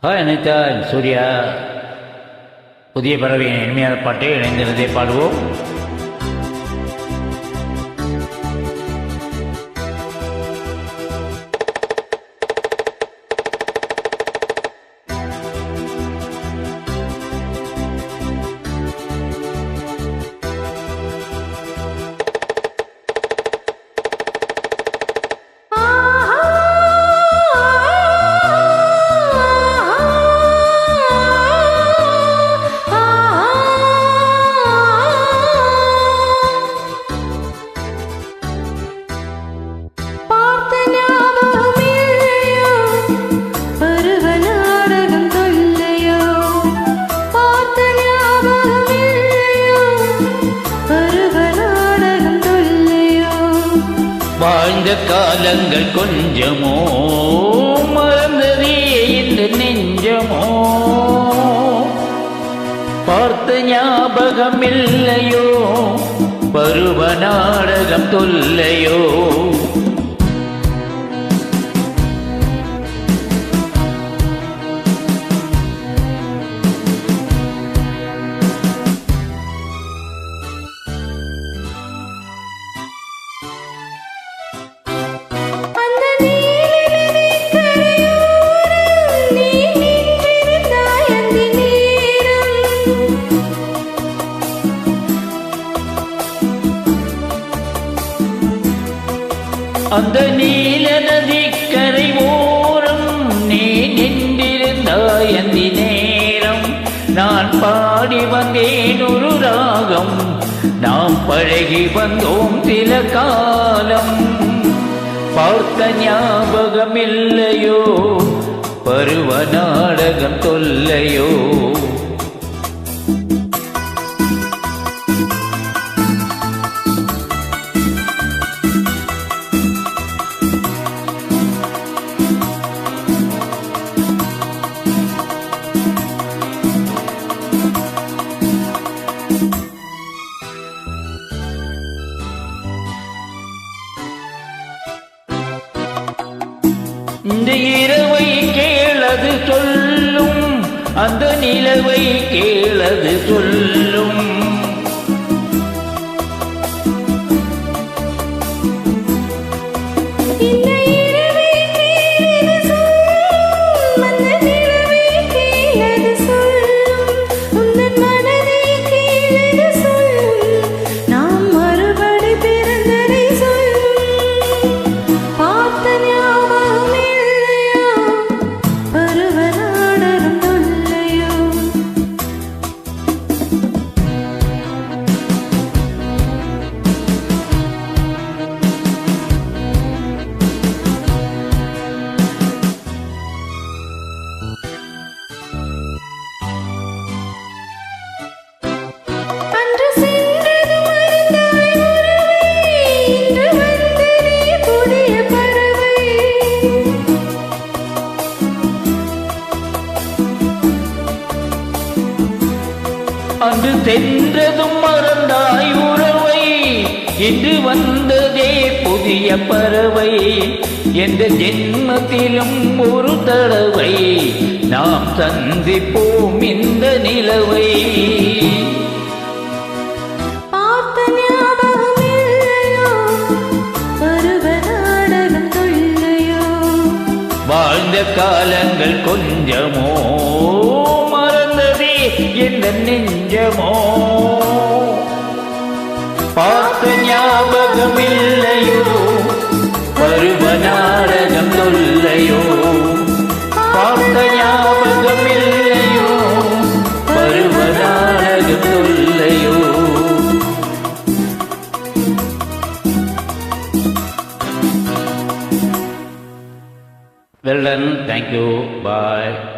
Hi Anitha, Surya. புதிய பறவையின் இனிமையான பாட்டை இணைந்திருந்தே பாடுவோம். வாழ்ந்த காலங்கள் கொஞ்சமோ மறந்ததே இந்த நெஞ்சமோ, பார்த்த ஞாபகம் இல்லையோ, பருவ நாடகம் தொல்லையோ. அந்த நீல நதிக்கரை ஓரம் நீ நின்றிருந்தாய் அந்த நேரம். நான் பாடி வந்தேன் ஒரு ராகம், நாம் பழகி வந்தோம் சில காலம். பார்த்த ஞாபகம் இல்லையோ, பருவ நாடகம் தொல்லையோ. இந்த இரவை கேளது சொல்லும், அந்த நிலவை கேளது சொல்லும். அன்று சென்றதும் மறந்தாய் உறவை, இன்று வந்ததே புதிய பறவை. எந்த ஜென்மத்திலும் ஒரு தடவை நாம் சந்திப்போம் இந்த நிலவை. வாழ்ந்த காலங்கள் கொஞ்சமோ மறந்ததே எந்த நெஞ்சமோ, பார்த்த ஞாபகம் இல்லையோ, பருவ நாடகம் தொல்லையோ. பார்த்த ஞாபகம் இல்லையோ, பருவ நாடகம் தொல்லையோ. Well done, thank you, bye.